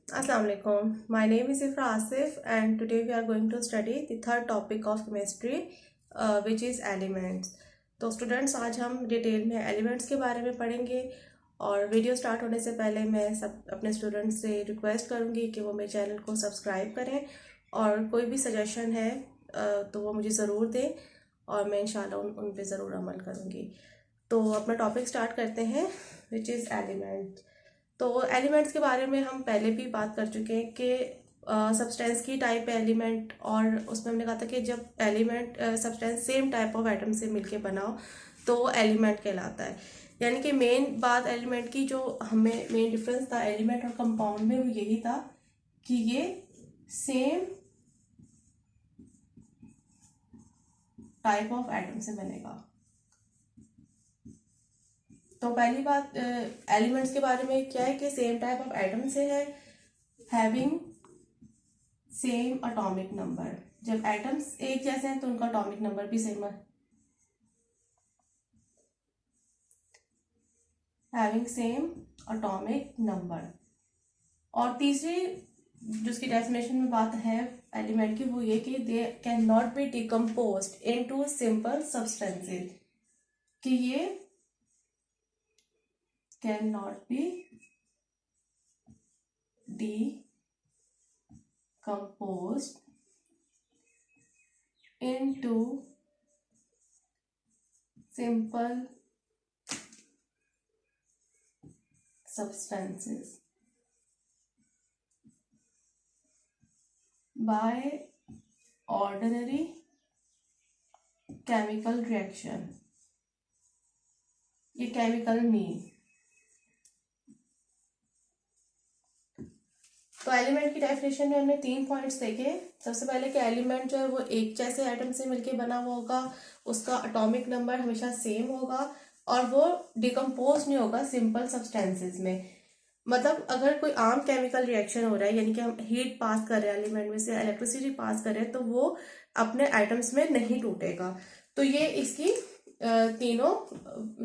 Assalamu alaikum. My name is Ifra Asif and today we are going to study the third topic of chemistry which is elements. तो students आज हम detail में elements के बारे में पढ़ेंगे और वीडियो स्टार्ट होने से पहले मैं सब अपने स्टूडेंट्स से रिक्वेस्ट करूंगी कि वो मेरे चैनल को सब्सक्राइब करें और कोई भी सजेशन है तो वो मुझे ज़रूर दें और मैं इंशाल्लाह उन पे ज़रूर अमल करूंगी। तो अपना टॉपिक स्टार्ट करते हैं विच इज़ एलिमेंट। तो एलिमेंट्स के बारे में हम पहले भी बात कर चुके हैं कि सब्सटेंस की टाइप है एलिमेंट, और उसमें हमने कहा था कि जब element substance same type of item से मिलके बना हो तो वो एलिमेंट कहलाता है। यानी कि मेन बात एलिमेंट की जो हमें मेन डिफरेंस था एलिमेंट और कंपाउंड में वो यही था कि ये सेम टाइप ऑफ आइटम से बनेगा। तो पहली बात एलिमेंट्स के बारे में क्या है कि सेम टाइप ऑफ एटम से है, हैविंग सेम एटॉमिक नंबर। जब एटम्स एक जैसे हैं तो उनका एटॉमिक नंबर भी सेम है, हैविंग सेम एटॉमिक नंबर। और तीसरी जिसकी डेफिनेशन में बात है एलिमेंट की वो ये कि दे can not B decomposed into simple substances, कि ये cannot be decomposed into simple substances by ordinary chemical reaction। ये केमिकल मीन। तो एलिमेंट की डेफिनेशन में हमने 3 पॉइंट्स देखे। सबसे पहले कि एलिमेंट जो है वो एक जैसे एटम से मिलके बना हुआ होगा, उसका एटॉमिक नंबर हमेशा सेम होगा और वो डिकम्पोज नहीं होगा सिंपल सब्सटेंसेस में। मतलब अगर कोई आम केमिकल रिएक्शन हो रहा है, यानी कि हम हीट पास कर रहे हैं एलिमेंट में से, इलेक्ट्रिसिटी पास कर रहे हैं, तो वो अपने एटम्स में नहीं टूटेगा। तो ये इसकी तीनों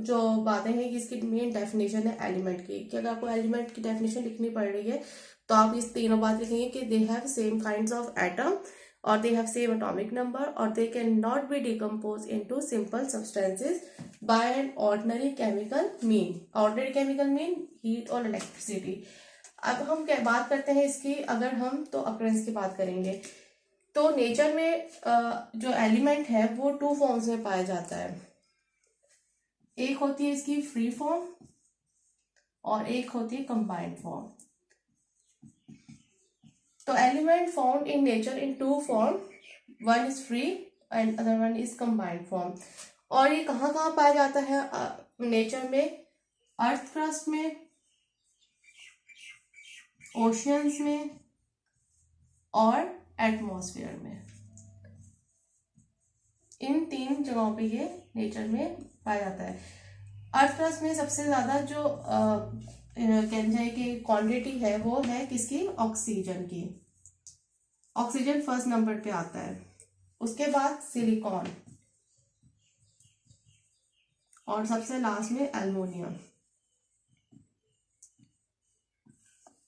जो बातें हैं कि इसकी मेन डेफिनेशन है एलिमेंट की। कि अगर आपको एलिमेंट की डेफिनेशन लिखनी पड़ रही है तो आप इस तीनों बात लिखेंगे कि they have same kinds of atom और they have same atomic number और they can not be decompose into simple substances by an ordinary chemical mean. Ordinary chemical mean heat और इलेक्ट्रिसिटी। अब हम क्या बात करते हैं इसकी, अगर हम तो अकरेंस की बात करेंगे तो नेचर में जो एलिमेंट है वो 2 फॉर्म्स में पाया जाता है। एक होती है इसकी फ्री फॉर्म और एक होती है कंबाइंड फॉर्म। तो element found in nature in 2 form, one is free and other one is combined form. और ये कहाँ कहाँ पाया जाता है नेचर में? अर्थ क्रस्ट में, ओशियंस में और एटमॉस्फेयर में। इन 3 जगहों पे ये नेचर में पाया जाता है। अर्थ क्रस्ट में सबसे ज्यादा जो कहना जाए कि क्वांटिटी है वो है किसकी? ऑक्सीजन की। ऑक्सीजन फर्स्ट नंबर पे आता है, उसके बाद सिलिकॉन और सबसे लास्ट में एल्युमिनियम।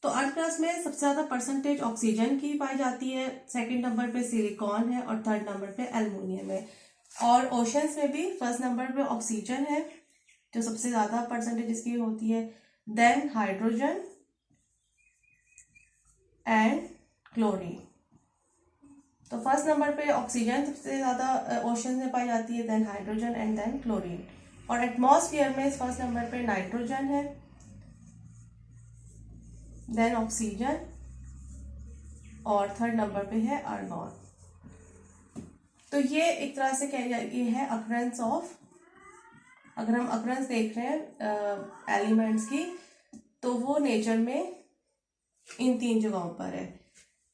तो अर्थ क्रस्ट में सबसे ज्यादा परसेंटेज ऑक्सीजन की पाई जाती है, सेकंड नंबर पे सिलिकॉन है और थर्ड नंबर पे एल्युमिनियम है। और ओशंस में भी फर्स्ट नंबर पे ऑक्सीजन है जो सबसे ज्यादा परसेंटेज इसकी होती है, देन हाइड्रोजन एंड क्लोरीन। तो फर्स्ट नंबर पे ऑक्सीजन सबसे ज्यादा ओशन में पाई जाती है, then hydrogen and then chlorine. और एटमॉस्फेयर में फर्स्ट नंबर पे नाइट्रोजन है, देन ऑक्सीजन और थर्ड नंबर पे है आर्गॉन। तो ये एक तरह से कह जाए है अकरेंस ऑफ, अगर हम अकरेंस देख रहे हैं एलिमेंट्स की तो वो नेचर में इन 3 जगहों पर है।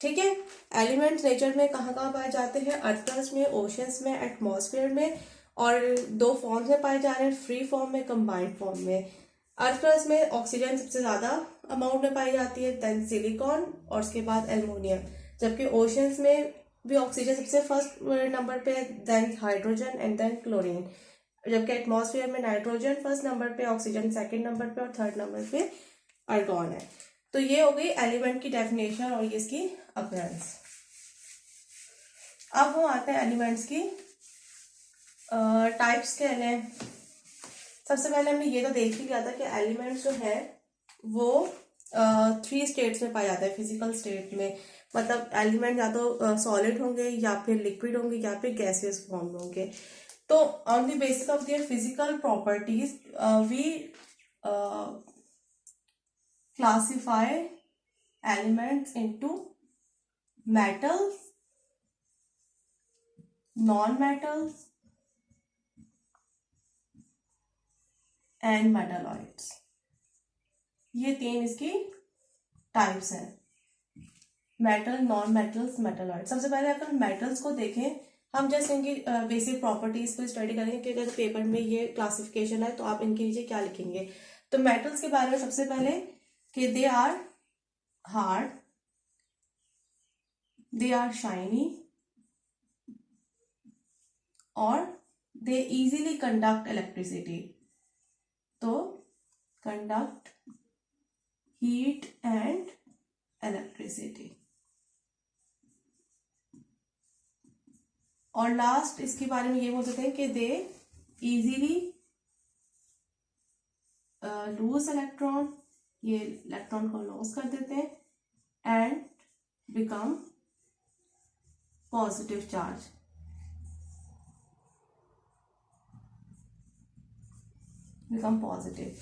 ठीक है, एलिमेंट्स नेचर में कहाँ कहाँ पाए जाते हैं? अर्थ क्रस्ट में, ओशंस में, एटमॉस्फेयर में। और 2 फॉर्म्स में पाए जा रहे हैं, फ्री फॉर्म में, कंबाइंड फॉर्म में। अर्थ क्रस्ट में ऑक्सीजन सबसे ज्यादा अमाउंट में पाई जाती है, देन सिलिकॉन और उसके बाद एल्युमिनियम। जबकि ओशंस में भी ऑक्सीजन सबसे फर्स्ट नंबर पे है, then hydrogen and then chlorine. जबकि एटमॉस्फेयर में नाइट्रोजन फर्स्ट नंबर पे, ऑक्सीजन सेकंड नंबर पे और थर्ड नंबर पे आर्गॉन है। तो ये हो गई एलिमेंट की डेफिनेशन और ये इसकी अपीयरेंस। अब हम आते हैं एलिमेंट्स की टाइप्स के लिए। सबसे पहले हमने ये तो देख ही लिया था कि एलिमेंट्स जो है वो 3 स्टेट्स में पाए जाते हैं फिजिकल स्टेट में। मतलब एलिमेंट या तो सॉलिड होंगे या फिर लिक्विड होंगे या फिर गैसियस फॉर्म में होंगे। तो on the basis of their physical properties we classify elements into metals, non metals and metalloids. ये 3 इसकी टाइप्स हैं, मेटल, नॉन मेटल्स, मेटालॉइड। सबसे पहले अगर मेटल्स को देखें, हम जैसे इनकी बेसिक प्रॉपर्टीज को स्टडी करेंगे कि अगर पेपर में ये क्लासिफिकेशन है तो आप इनके नीचे क्या लिखेंगे। तो मेटल्स के बारे में सबसे पहले कि they are hard, they are shiny और दे इजीली कंडक्ट इलेक्ट्रिसिटी। तो कंडक्ट हीट एंड इलेक्ट्रिसिटी। और लास्ट इसके बारे में ये बोल सकते हैं कि दे इजीली लूज इलेक्ट्रॉन, ये इलेक्ट्रॉन को लॉस कर देते हैं and become positive charge. Become positive.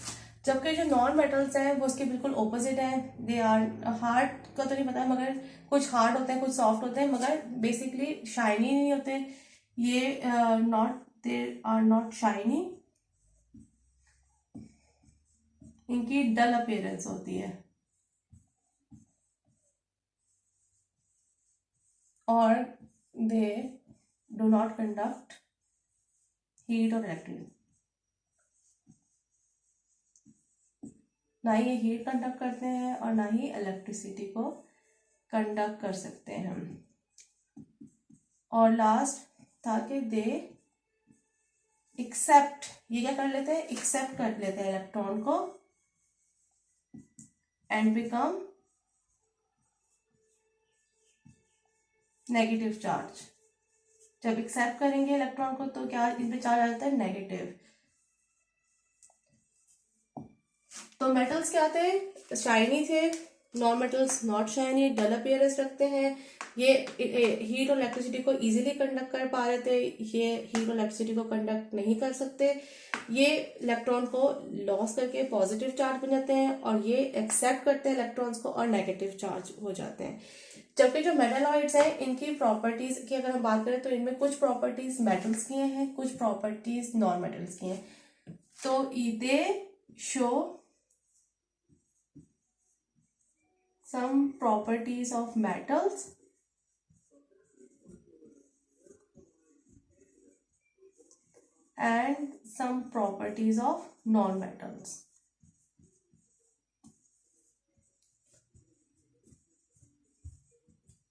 जबकि जो नॉन मेटल्स हैं वो उसके बिल्कुल ऑपोजिट है। दे आर हार्ड का तो नहीं पता है, मगर कुछ हार्ड होते हैं कुछ सॉफ्ट होते हैं, मगर बेसिकली शाइनी नहीं होते। ये not, they are not shiny, इनकी डल अपीयरेंस होती है। और they do not conduct heat और इलेक्ट्रिसिटी। ना ही ये हीट कंडक्ट करते हैं और ना ही इलेक्ट्रिसिटी को कंडक्ट कर सकते हैं हम। और लास्ट था कि दे एक्सेप्ट, ये क्या कर लेते हैं, एक्सेप्ट कर लेते हैं इलेक्ट्रॉन को एंड बिकम नेगेटिव चार्ज। जब एक्सेप्ट करेंगे इलेक्ट्रॉन को तो क्या इन पे चार्ज आ जाता है, नेगेटिव। तो मेटल्स क्या थे, शाइनी थे, non metals not shiny, dull appearance रखते हैं, ये हीट और इलेक्ट्रिसिटी को इजीली कंडक्ट कर पा रहे थे, ये हीट और इलेक्ट्रिसिटी को कंडक्ट नहीं कर सकते, ये इलेक्ट्रॉन को लॉस करके पॉजिटिव चार्ज बन जाते हैं और ये एक्सेप्ट करते हैं इलेक्ट्रॉन्स को और नेगेटिव चार्ज हो जाते हैं। जबकि जो मेटालॉइड्स हैं इनकी प्रॉपर्टीज की अगर हम बात करें तो इनमें कुछ प्रॉपर्टीज मेटल्स की हैं, कुछ प्रॉपर्टीज नॉन मेटल्स की हैं। तो दे show some properties of metals and some properties of non-metals.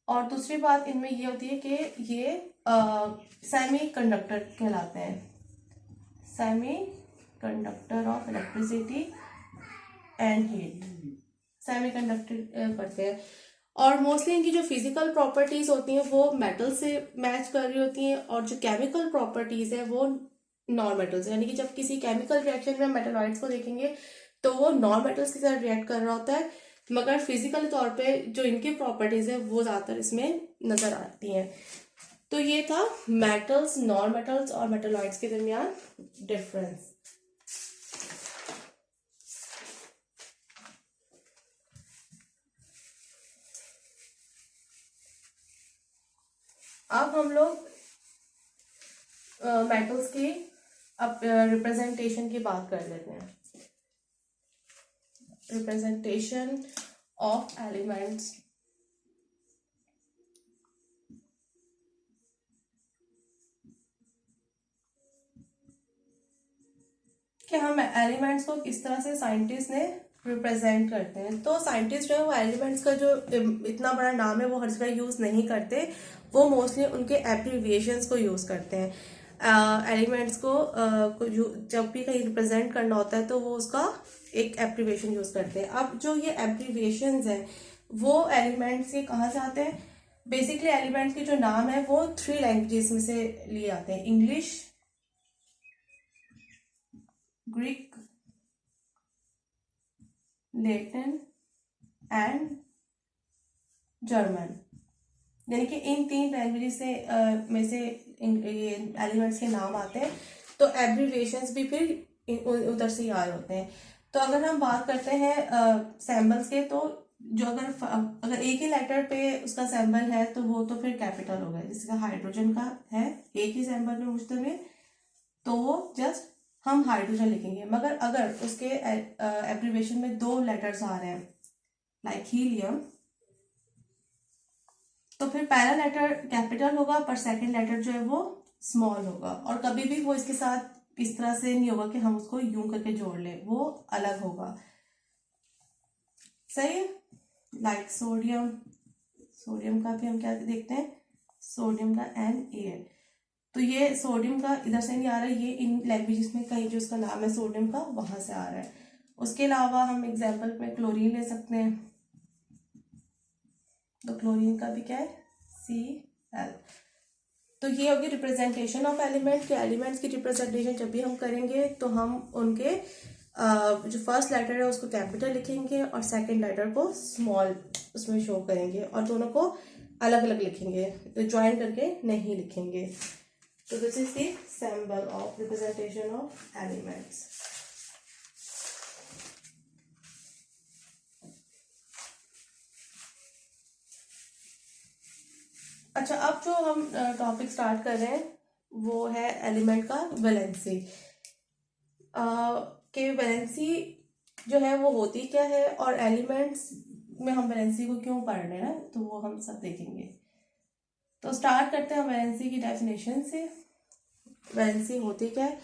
और दूसरी बात इनमें ये होती है कि ये सेमी कंडक्टर कहलाते हैं, semi conductor of electricity and heat, semi conductor करते हैं। और मोस्टली इनकी जो फिजिकल प्रॉपर्टीज होती हैं वो मेटल से मैच कर रही होती हैं और जो केमिकल प्रॉपर्टीज है वो नॉन मेटल्स, यानी कि जब किसी केमिकल रिएक्शन में मेटालॉइड्स को देखेंगे तो वो नॉन मेटल्स के साथ रिएक्ट कर रहा होता है, मगर फिजिकल तौर पे जो इनकी प्रॉपर्टीज है वो ज्यादातर इसमें नजर आती हैं। तो ये था मेटल्स, नॉन मेटल्स और मेटालॉइड्स के दरमियान डिफरेंस। अब हम लोग मेटल्स की अब रिप्रेजेंटेशन की बात कर लेते हैं। Representation of elements. कि हम एलिमेंट्स को किस तरह से साइंटिस्ट ने रिप्रेजेंट करते हैं। तो साइंटिस्ट जो है वो एलिमेंट्स का जो इतना बड़ा नाम है वो हर जगह यूज नहीं करते, वो मोस्टली उनके एब्रिविएशंस को यूज करते हैं। एलिमेंट्स को जब भी कहीं रिप्रेजेंट करना होता है तो वो उसका एक एब्रीविएशन यूज करते हैं। अब जो ये एब्रीविएशंस हैं वो एलिमेंट्स के कहाँ से आते हैं? बेसिकली एलिमेंट्स के जो नाम है वो 3 लैंग्वेजेस में से लिए आते हैं, English, Greek, Latin and German. यानी कि इन 3 लैंग्वेजेस से में से एलिमेंट्स के नाम आते हैं। तो एब्रीविएशंस भी फिर उधर से ही आए होते हैं। तो अगर हम बात करते हैं सैम्बल्स के, तो जो अगर एक ही लेटर पे उसका सैम्बल है तो वो तो फिर कैपिटल हो गया। जिसका हाइड्रोजन का है एक ही सैम्बल में मुश्तमिल, तो वो जस्ट हम हाइड्रोजन लिखेंगे। मगर अगर उसके एब्रीविएशन में 2 लेटर्स आ रहे हैं लाइक हीलियम, तो फिर पहला लेटर कैपिटल होगा पर सेकंड लेटर जो है वो स्मॉल होगा। और कभी भी वो इसके साथ इस तरह से नहीं होगा कि हम उसको यूं करके जोड़ लें, वो अलग होगा। सही है। लाइक सोडियम, सोडियम का भी हम क्या देखते हैं, सोडियम का Na। तो ये सोडियम का इधर से नहीं आ रहा है, ये इन लैंग्वेजेस में कहीं जो उसका नाम है सोडियम का वहां से आ रहा है। उसके अलावा हम एग्जाम्पल में क्लोरीन ले सकते हैं। तो क्लोरीन का भी क्या है, Cl। तो ये होगी रिप्रेजेंटेशन ऑफ एलिमेंट के। एलिमेंट्स की रिप्रेजेंटेशन जब भी हम करेंगे तो हम उनके जो फर्स्ट लेटर है उसको कैपिटल लिखेंगे और सेकंड लेटर को स्मॉल उसमें शो करेंगे, और दोनों को अलग अलग लिखेंगे, तो ज्वाइन करके नहीं लिखेंगे। तो this is the symbol of representation of elements. अच्छा, अब जो हम टॉपिक स्टार्ट कर रहे हैं वो है एलिमेंट का वैलेंसी। कि वैलेंसी जो है वो होती क्या है और एलिमेंट्स में हम वैलेंसी को क्यों पढ़ रहे हैं, तो वो हम सब देखेंगे। तो स्टार्ट करते हैं वैलेंसी की डेफिनेशन से। वैलेंसी होती क्या है?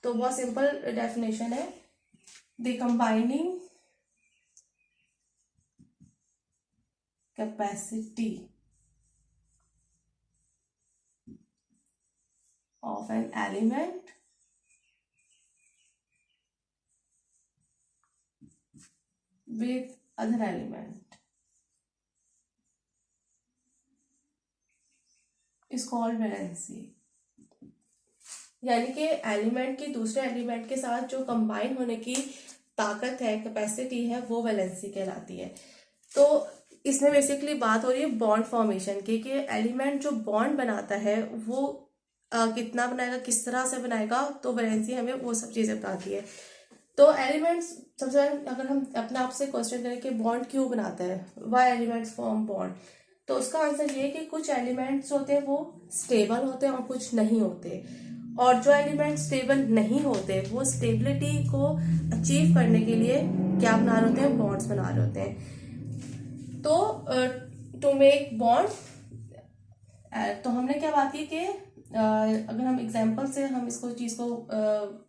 तो बहुत सिंपल डेफिनेशन है, the combining capacity of an element with other element is called valency। यानी कि एलिमेंट की दूसरे एलिमेंट के साथ जो कंबाइन होने की ताकत है, कैपेसिटी है, वो वैलेंसी कहलाती है। तो इसमें बेसिकली बात हो रही है बॉन्ड फॉर्मेशन की, कि एलिमेंट जो बॉन्ड बनाता है वो कितना बनाएगा, किस तरह से बनाएगा, तो वैलेंसी हमें वो सब चीजें बताती है। तो एलिमेंट्स सबसे पहले अगर हम अपने आप से क्वेश्चन करें कि बॉन्ड क्यों बनाता है, व्हाई एलिमेंट्स फॉर्म बॉन्ड, तो उसका आंसर ये है कि कुछ एलिमेंट्स होते हैं वो स्टेबल होते हैं और कुछ नहीं होते। और जो एलिमेंट्स स्टेबल नहीं होते वो स्टेबिलिटी को अचीव करने के लिए क्या बना रहे होते हैं, बॉन्ड्स बना रहे होते हैं। तो टू मेक बॉन्ड, तो हमने क्या बात की कि अगर हम एग्जाम्पल से हम इसको चीज को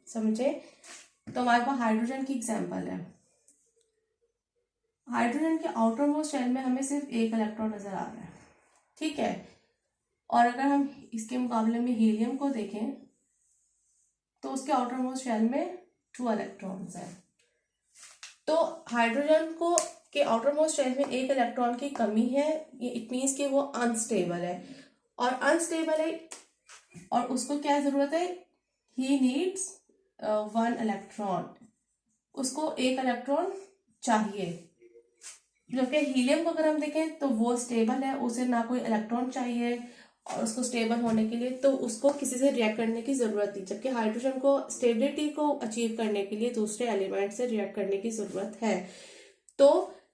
समझे, तो हमारे पास हाइड्रोजन की एग्जाम्पल है। हाइड्रोजन के आउटर मोस्ट शेल में हमें सिर्फ एक इलेक्ट्रॉन नजर आ रहा है, ठीक है। और अगर हम इसके मुकाबले में हीलियम को देखें तो उसके आउटर मोस्ट शेल में 2 इलेक्ट्रॉन्स हैं। तो हाइड्रोजन को के आउटर मोस्ट शेल में एक इलेक्ट्रॉन की कमी है, ये इट मीन्स कि वो अनस्टेबल है। और अनस्टेबल है और उसको क्या जरूरत है, ही नीड्स 1 इलेक्ट्रॉन, उसको एक इलेक्ट्रॉन चाहिए। जबकि हीलियम को अगर हम देखें तो वो स्टेबल है, उसे ना कोई इलेक्ट्रॉन चाहिए, और उसको स्टेबल होने के लिए तो उसको किसी से रिएक्ट करने की जरूरत नहीं। जबकि हाइड्रोजन को स्टेबिलिटी को अचीव करने के लिए दूसरे एलिमेंट से रिएक्ट करने की जरूरत है। तो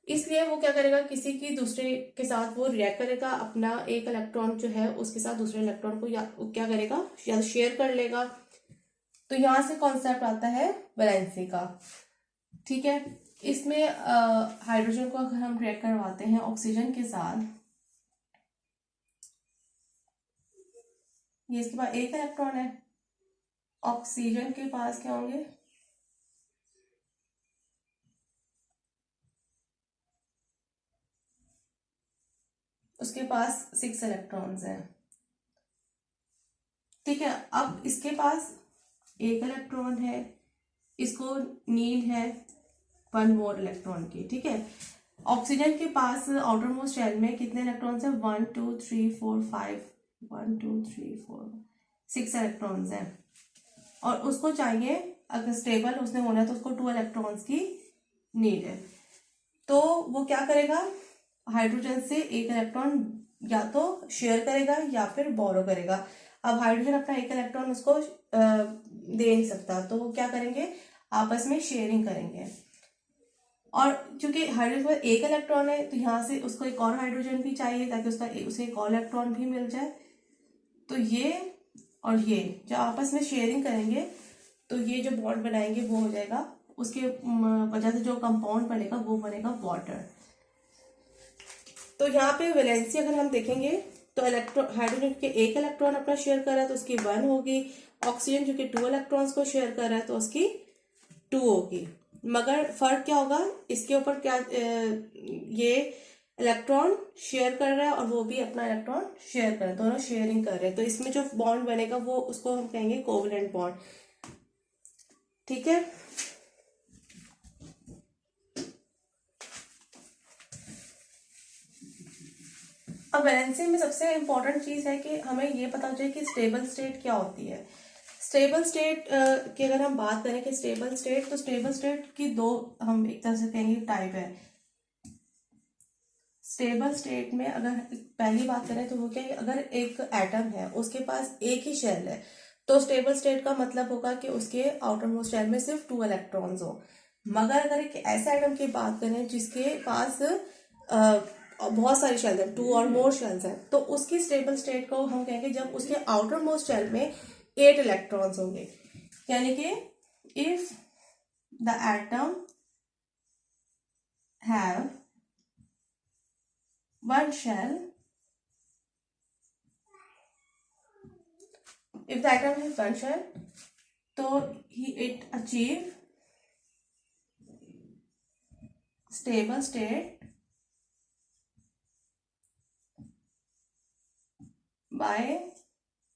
इसलिए वो क्या करेगा, किसी की दूसरे के साथ वो रिएक्ट करेगा, अपना एक इलेक्ट्रॉन जो है उसके साथ दूसरे इलेक्ट्रॉन को या क्या करेगा, या शेयर कर लेगा। तो यहां से कॉन्सेप्ट आता है वैलेंसी का, ठीक है। इसमें हाइड्रोजन को अगर हम रिएक्ट करवाते हैं ऑक्सीजन के साथ, ये इसके पास एक इलेक्ट्रॉन है, ऑक्सीजन के पास क्या होंगे, उसके पास 6 इलेक्ट्रॉन्स हैं, ठीक है। अब इसके पास एक इलेक्ट्रॉन है, इसको नीड है 1 मोर इलेक्ट्रॉन की, ठीक है। ऑक्सीजन के पास आउटर मोस्ट शेल में कितने इलेक्ट्रॉन्स हैं? 1 2 3 4 5, 1 2 3 4 6 इलेक्ट्रॉन्स हैं। और उसको चाहिए, अगर स्टेबल उसने होना है तो उसको 2 इलेक्ट्रॉन्स की नीड है। तो वो क्या करेगा? हाइड्रोजन से एक इलेक्ट्रॉन या तो शेयर करेगा या फिर बोरो करेगा। अब हाइड्रोजन अपना एक इलेक्ट्रॉन उसको दे नहीं सकता, तो वो क्या करेंगे? आपस में शेयरिंग करेंगे। और चूंकि हाइड्रोजन में एक इलेक्ट्रॉन है तो यहाँ से उसको एक और हाइड्रोजन भी चाहिए ताकि उसे एक और इलेक्ट्रॉन भी मिल जाए। तो ये और ये जब आपस में शेयरिंग करेंगे तो ये जो बॉन्ड बनाएंगे वो हो जाएगा, उसके वजह से जो कंपाउंड बनेगा वो बनेगा वाटर। तो यहाँ पे वैलेंसी अगर हम देखेंगे तो इलेक्ट्रॉन, हाइड्रोजन के एक इलेक्ट्रॉन अपना शेयर कर रहा है तो उसकी 1 होगी। ऑक्सीजन जो कि 2 इलेक्ट्रॉन्स को शेयर कर रहा है तो उसकी 2 होगी। मगर फर्क क्या होगा इसके ऊपर? क्या ये इलेक्ट्रॉन शेयर कर रहा है और वो भी अपना इलेक्ट्रॉन शेयर कर रहा है, दोनों शेयरिंग कर रहे हैं। तो इसमें जो बॉन्ड बनेगा वो उसको हम कहेंगे कोवलेंट बॉन्ड, ठीक है। अब वैलेंसी में सबसे इंपॉर्टेंट चीज है कि हमें ये पता चाहिए कि स्टेबल स्टेट क्या होती है। स्टेबल स्टेट की अगर हम बात करें कि स्टेबल स्टेट, तो स्टेबल स्टेट की दो, हम एक तरह से कहेंगे, टाइप है। स्टेबल स्टेट में अगर पहली बात करें तो वो क्या है? अगर एक एटम है उसके पास एक ही शेल है तो स्टेबल स्टेट का मतलब होगा कि उसके आउटर मोस्ट शेल में सिर्फ 2 इलेक्ट्रॉन्स हो। मगर अगर एक ऐसे एटम की बात करें जिसके पास बहुत सारी शेल्स हैं, 2 और मोर शेल्स हैं, तो उसकी स्टेबल स्टेट को हम कहेंगे जब उसके आउटर मोस्ट शेल में 8 इलेक्ट्रॉन्स होंगे। यानी कि if the atom have one shell, if the atom has one shell, तो it achieve stable state by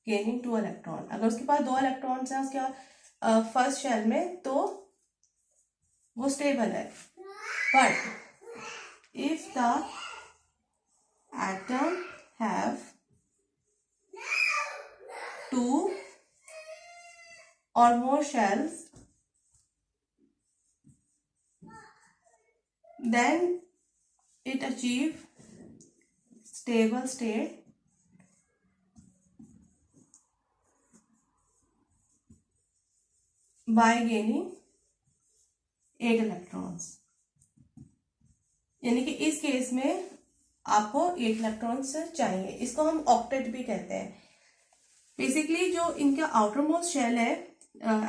gaining 2 electron. अगर उसके पास 2 इलेक्ट्रॉन्स हैं उसके फर्स्ट शेल में तो वो स्टेबल है। But if the atom have 2 or more shells, then it achieve stable state by gaining 8 electrons. यानी कि इस केस में आपको 8 इलेक्ट्रॉन्स चाहिए। इसको हम ऑक्टेट भी कहते हैं। बेसिकली जो इनका आउटर मोस्ट शेल है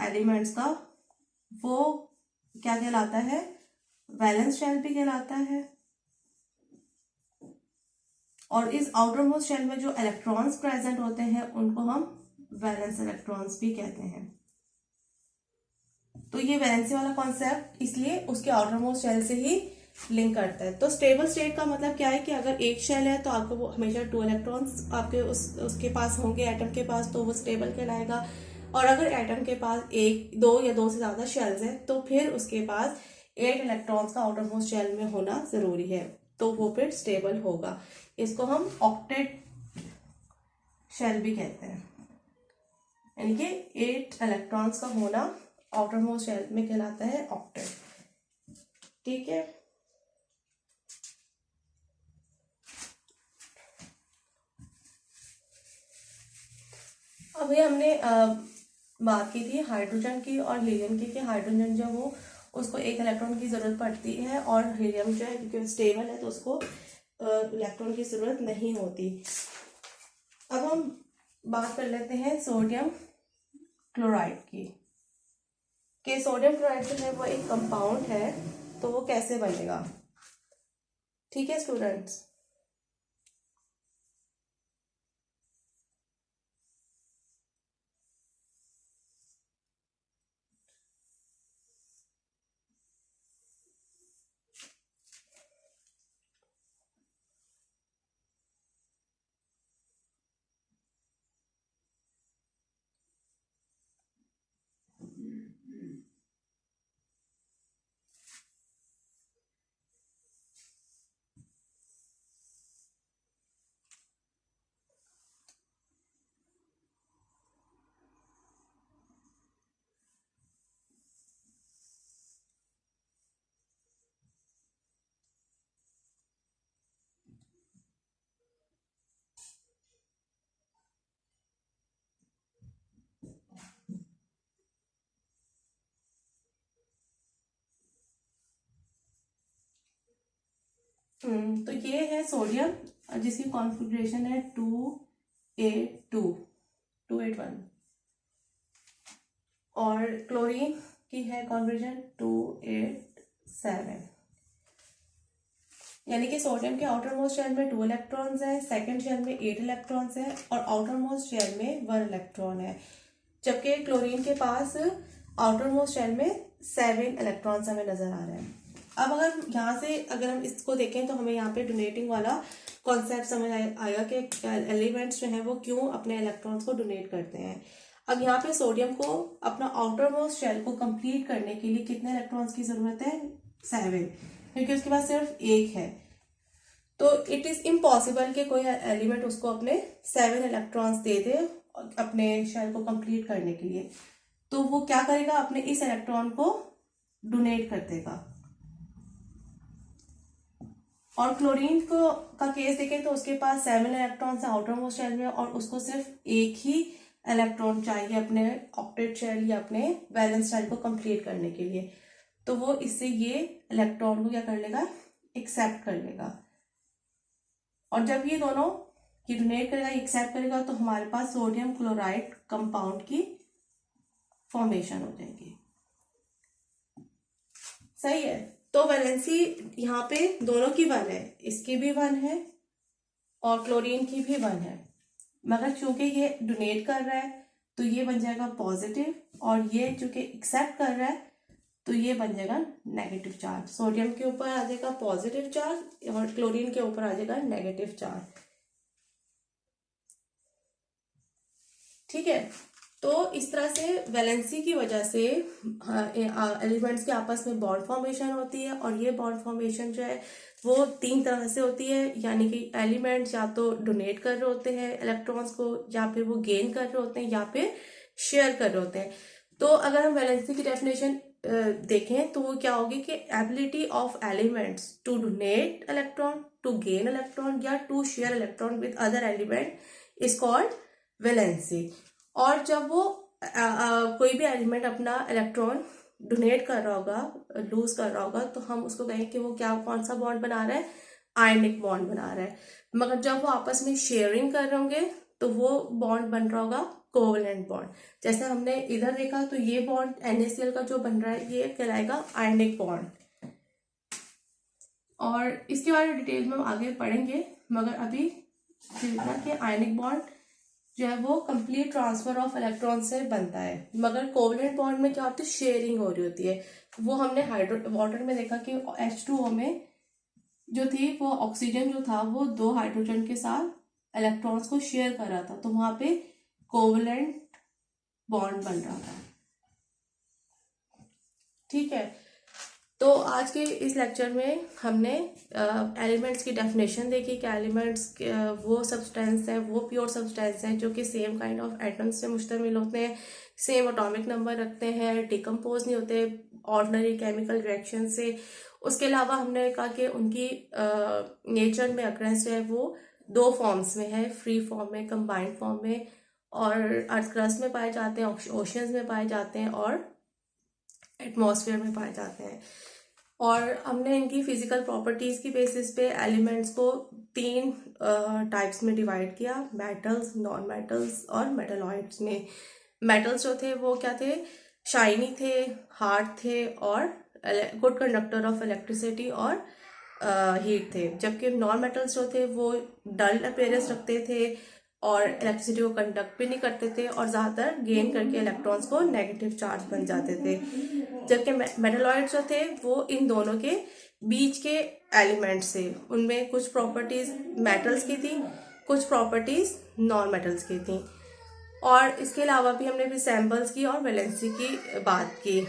एलिमेंट्स का, वो क्या कहलाता है? वैलेंस शेल भी कहलाता है। और इस आउटर मोस्ट शेल में जो इलेक्ट्रॉन्स प्रेजेंट होते हैं उनको हम वैलेंस इलेक्ट्रॉन्स भी कहते हैं। तो ये वैलेंसी वाला कॉन्सेप्ट इसलिए उसके आउटर मोस्ट शेल से ही लिंक करता है। तो स्टेबल स्टेट का मतलब क्या है कि अगर एक शेल है तो आपको वो हमेशा 2 इलेक्ट्रॉन्स आपके उसके पास होंगे, एटम के पास, तो वो स्टेबल कहलाएगा। और अगर एटम के पास 1 2 या 2 से ज्यादा शेल्स हैं तो फिर उसके पास 8 इलेक्ट्रॉन्स का आउटर मोस्ट शेल में होना जरूरी है, तो वो फिर स्टेबल होगा। इसको हम ऑक्टेट शेल भी कहते हैं। यानी कि 8 इलेक्ट्रॉन्स का होना आउटर मोस्ट शेल में कहलाता है ऑक्टेट, ठीक है। अभी हमने बात की थी हाइड्रोजन की और हीलियम की, कि हाइड्रोजन जो वो उसको 1 इलेक्ट्रॉन की जरूरत पड़ती है और हीलियम जो है क्योंकि स्टेबल है तो उसको इलेक्ट्रॉन की जरूरत नहीं होती। अब हम बात कर लेते हैं सोडियम क्लोराइड की, कि सोडियम क्लोराइड जो है वो एक कंपाउंड है तो वो कैसे बनेगा। ठीक है स्टूडेंट्स, तो ये है सोडियम जिसकी कॉन्फ़िगरेशन है 281 और क्लोरीन की है कॉन्फ़िगरेशन 287। यानी कि सोडियम के आउटर मोस्ट शेल में 2 इलेक्ट्रॉन्स हैं, सेकंड शेल में 8 इलेक्ट्रॉन्स हैं और आउटर मोस्ट शेल में 1 इलेक्ट्रॉन है, जबकि क्लोरीन के पास आउटर मोस्ट शेल में 7 इलेक्ट्रॉन्स हमें नजर आ रहे हैं। अब यहाँ से अगर हम इसको देखें तो हमें यहाँ पे डोनेटिंग वाला कॉन्सेप्ट समझ आएगा कि एलिमेंट्स जो हैं वो क्यों अपने इलेक्ट्रॉन्स को डोनेट करते हैं। अब यहाँ पे सोडियम को अपना आउटर मोस्ट शेल को कंप्लीट करने के लिए कितने इलेक्ट्रॉन्स की जरूरत है? 7, क्योंकि उसके पास सिर्फ 1 है। तो इट इज इम्पॉसिबल कि कोई एलिमेंट उसको अपने 7 इलेक्ट्रॉन्स दे दे अपने शेल को कंप्लीट करने के लिए। तो वो क्या करेगा? अपने इस इलेक्ट्रॉन को डोनेट कर देगा। और क्लोरीन को का केस देखें तो उसके पास 7 इलेक्ट्रॉन्स है आउटर मोस्ट शेल में और उसको सिर्फ 1 ही इलेक्ट्रॉन चाहिए अपने ऑक्टेट शेल या अपने वैलेंस शेल को कंप्लीट करने के लिए। तो वो इससे ये इलेक्ट्रॉन को क्या कर लेगा? एक्सेप्ट कर लेगा। और जब ये दोनों की डोनेट करेगा, एक्सेप्ट करेगा, तो हमारे पास सोडियम क्लोराइड कंपाउंड की फॉर्मेशन हो जाएगी। सही है। तो वैलेंसी यहाँ पे दोनों की 1 है, इसकी भी 1 है और क्लोरीन की भी 1 है, मगर चूंकि ये डोनेट कर रहा है तो ये बन जाएगा पॉजिटिव और ये चूंकि एक्सेप्ट कर रहा है तो ये बन जाएगा नेगेटिव चार्ज। सोडियम के ऊपर आ जाएगा पॉजिटिव चार्ज और क्लोरीन के ऊपर आ जाएगा नेगेटिव चार्ज। ठीक है। तो इस तरह से वैलेंसी की वजह से एलिमेंट्स के आपस में बॉन्ड फॉर्मेशन होती है और ये बॉन्ड फॉर्मेशन जो है वो 3 तरह से होती है। यानी कि एलिमेंट्स या तो डोनेट कर रहे होते हैं इलेक्ट्रॉन्स को, या फिर वो गेन कर रहे होते हैं, या फिर शेयर कर रहे होते हैं। तो अगर हम वैलेंसी की डेफिनेशन देखें तो वो क्या होगी कि ability of elements to donate electron, to gain electron या to share electron with other element is called valency. और जब वो कोई भी एलिमेंट अपना इलेक्ट्रॉन डोनेट कर रहा होगा, लूज कर रहा होगा, तो हम उसको कहें कि वो क्या कौन सा बॉन्ड बना रहा है? आयनिक बॉन्ड बना रहा है। मगर जब वो आपस में शेयरिंग कर रहे होंगे तो वो बॉन्ड बन रहा होगा कोवेलेंट बॉन्ड। जैसे हमने इधर देखा तो ये बॉन्ड NaCl का जो बन रहा है ये कहलाएगा आयनिक बॉन्ड। और इसके बारे में डिटेल में हम आगे पढ़ेंगे, मगर अभी देखना कि आयनिक बॉन्ड जो है वो कंप्लीट ट्रांसफर ऑफ इलेक्ट्रॉन से बनता है, मगर कोवेलेंट बॉन्ड में क्या होती है? शेयरिंग हो रही होती है। वो हमने वाटर में देखा कि H2O में जो थी वो ऑक्सीजन जो था वो 2 हाइड्रोजन के साथ इलेक्ट्रॉन्स को शेयर कर रहा था, तो वहां पे कोवेलेंट बॉन्ड बन रहा था। ठीक है। तो आज के इस लेक्चर में हमने एलिमेंट्स की डेफिनेशन देखी कि एलिमेंट्स वो सब्सटेंस हैं, वो प्योर सब्सटेंस हैं जो कि सेम काइंड ऑफ एटम्स से मुश्तमिल होते हैं, सेम एटॉमिक नंबर रखते हैं, डिकम्पोज नहीं होते ऑर्डिनरी केमिकल रिएक्शन से। उसके अलावा हमने कहा कि उनकी नेचर में अक्रेंस जो है वो 2 फॉर्म्स में है, फ्री फॉर्म में, कंबाइंड फॉर्म में, और अर्थ क्रस्ट में पाए जाते हैं, ओशियंस में पाए जाते हैं और एटमॉस्फेयर में पाए जाते हैं। और हमने इनकी फिजिकल प्रॉपर्टीज की बेसिस पे एलिमेंट्स को 3 टाइप्स में डिवाइड किया, मेटल्स, नॉन मेटल्स और मेटलॉइड्स में। मेटल्स जो थे वो क्या थे? शाइनी थे, हार्ड थे और गुड कंडक्टर ऑफ इलेक्ट्रिसिटी और हीट थे। जबकि नॉन मेटल्स जो थे वो डल अपीयरेंस रखते थे और इलेक्ट्रिसिटी को कंडक्ट भी नहीं करते थे और ज़्यादातर गेन करके इलेक्ट्रॉन्स को नेगेटिव चार्ज बन जाते थे। जबकि मेटलॉइड्स जो थे वो इन दोनों के बीच के एलिमेंट्स थे। उनमें कुछ प्रॉपर्टीज मेटल्स की थी, कुछ प्रॉपर्टीज नॉन मेटल्स की थी। और इसके अलावा भी हमने फिर सैम्पल्स की और वैलेंसी की बात की।